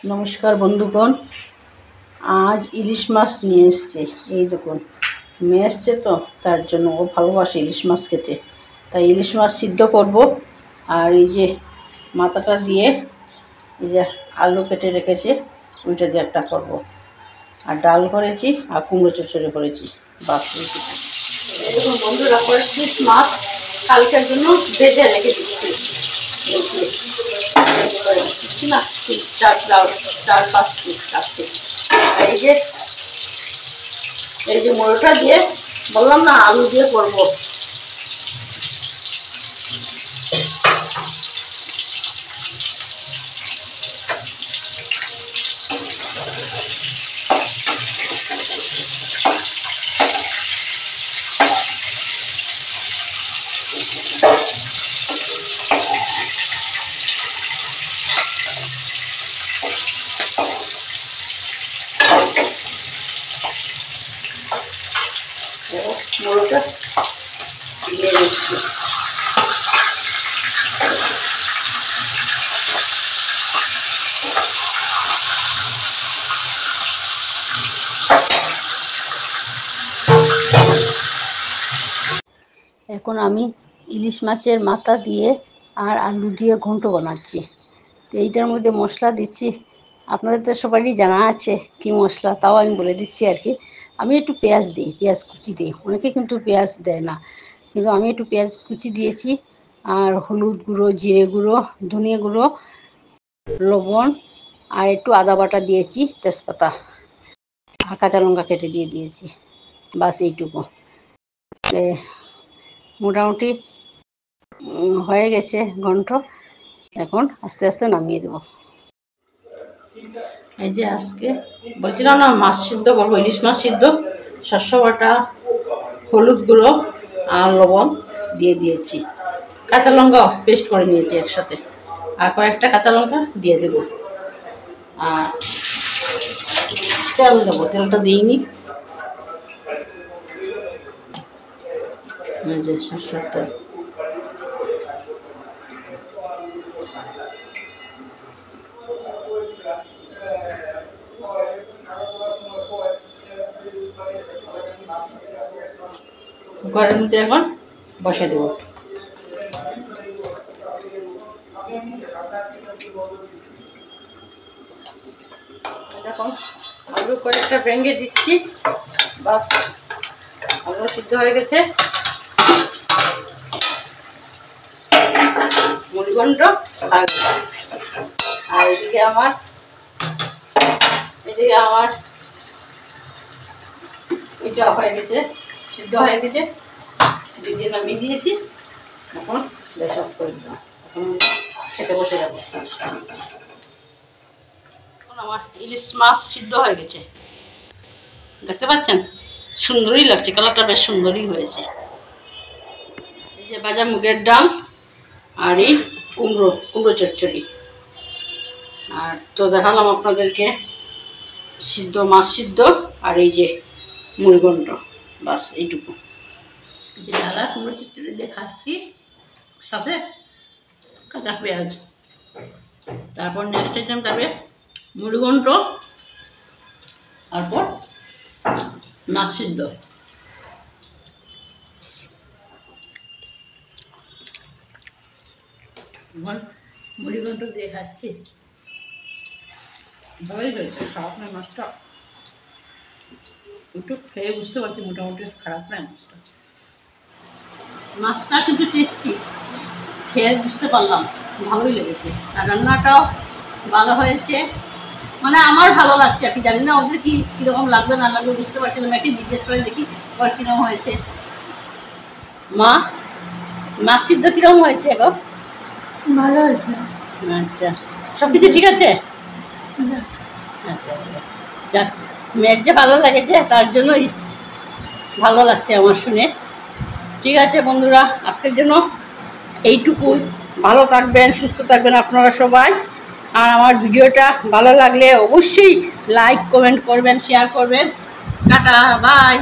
নমস্কার বন্ধুগণ, আজ ইলিশ মাছ নিয়ে এসছে। এই দেখুন, মেয়ে এসছে তো তার জন্য, ও ভালোবাসে ইলিশ মাছ খেতে, তাই ইলিশ মাছ সিদ্ধ করব। আর এই যে মাথাটা দিয়ে এই যে আলু কেটে রেখেছে, ওইটা দিয়ে একটা করবো। আর ডাল করেছি আর কুমড়ো চচ্চড়ি করেছি। বাস এই দেখুন বন্ধুরা, করেছি মাছ কালকের জন্য ভেজে রেখে দিচ্ছি না, 4-5 পিস কাটছি। এই যে মুড়োটা দিয়ে বললাম না, আলু দিয়ে করবো। মুড়োটা দিয়ে দিচ্ছি। এখন আমি ইলিশ মাছের মাথা দিয়ে আর আলু দিয়ে ঘন্ট বানাচ্ছি। তো এইটার মধ্যে মশলা দিচ্ছি, আপনাদের তো সবারই জানা আছে কি মশলা, তাও আমি বলে দিচ্ছি আর কি। আমি একটু পেঁয়াজ দিই, পেঁয়াজ কুচি দিই, অনেকে কিন্তু পেঁয়াজ দেয় না, কিন্তু আমি একটু পেঁয়াজ কুচি দিয়েছি। আর হলুদ গুঁড়ো, জিরে গুঁড়ো, ধনিয়া গুঁড়ো, লবণ আর একটু আদা বাটা দিয়েছি, তেজপাতা আর কাঁচা লঙ্কা কেটে দিয়ে দিয়েছি। বাস এইটুকু। মোটামুটি হয়ে গেছে ঘন্ট। এখন আস্তে আস্তে নামিয়ে দেবো। এই যে আজকে বলছিলাম না মাছ সিদ্ধ করবো, ইলিশ মাছ সিদ্ধ, শস্য বাটা, হলুদ গুঁড়ো আর লবণ দিয়ে দিয়েছি। কাঁচা লঙ্কা পেস্ট করে নিয়েছি একসাথে, আর কয়েকটা কাঁচা লঙ্কা দিয়ে দেবো। আর তেল দেবো, তেলটা দিইনি। এই যে সরষের তেল। কুকারের মধ্যে এখন বসে দেবো। দেখুন আলু কয়েকটা ভেঙে দিচ্ছি, বাস আলু সিদ্ধ হয়ে গেছে। মুড়িঘণ্ট আর এদিকে আমার এটা হয়ে গেছে, সিদ্ধ হয়ে গেছে, সিটি দিয়ে নামিয়ে দিয়েছি। এখন গ্যাস অফ করে দিলাম, এখন খেতে বসে যাবো। এখন আমার ইলিশ মাছ সিদ্ধ হয়ে গেছে, দেখতে পাচ্ছেন, সুন্দরই লাগছে, কালারটা বেশ সুন্দরই হয়েছে। এই যে ভাজা মুগের ডাল আর এই কুমড়ো চচ্চড়ি। আর তো দেখালাম আপনাদেরকে সিদ্ধ মাছ সিদ্ধ আর এই যে মুড়িঘণ্ট, বাস এইটুকু। যে ডালা কুমড়ো চচ্চড়ি দিয়ে খাচ্ছি, সাথে কাঁচা পেঁয়াজ। তারপর নেক্সট আইটেম যাবে মুড়িঘণ্ট, তারপর মাছ সিদ্ধ। মুড়িঘণ্ট দিয়ে খাচ্ছি, ভালোই হয়েছে, খারাপ নয় মাছটা। একটু খেয়ে বুঝতে পারছি মোটামুটি খারাপ নয় মাছটা। মাছটা কিন্তু টেস্টি, খেয়ে বুঝতে পারলাম, ভালোই লেগেছে। আর রান্নাটাও ভালো হয়েছে, মানে আমার ভালো লাগছে আর কি। জানি না ওদের কীরকম লাগবে না লাগবে বুঝতে পারছি না, মেয়েকে জিজ্ঞেস করে দেখি ওর কীরকম হয়েছে। মা, মাছ সিদ্ধ কীরকম হয়েছে গো? ভালো হয়েছে। আচ্ছা, সব কিছু ঠিক আছে? ঠিক আছে। আচ্ছা আচ্ছা, যাক, মেয়ের যে ভালো লেগেছে তার জন্যই ভালো লাগছে আমার শুনে। ঠিক আছে বন্ধুরা, আজকের জন্য এইটুকুই। ভালো থাকবেন, সুস্থ থাকবেন আপনারা সবাই। আর আমার ভিডিওটা ভালো লাগলে অবশ্যই লাইক কমেন্ট করবেন, শেয়ার করবেন। Tata, by.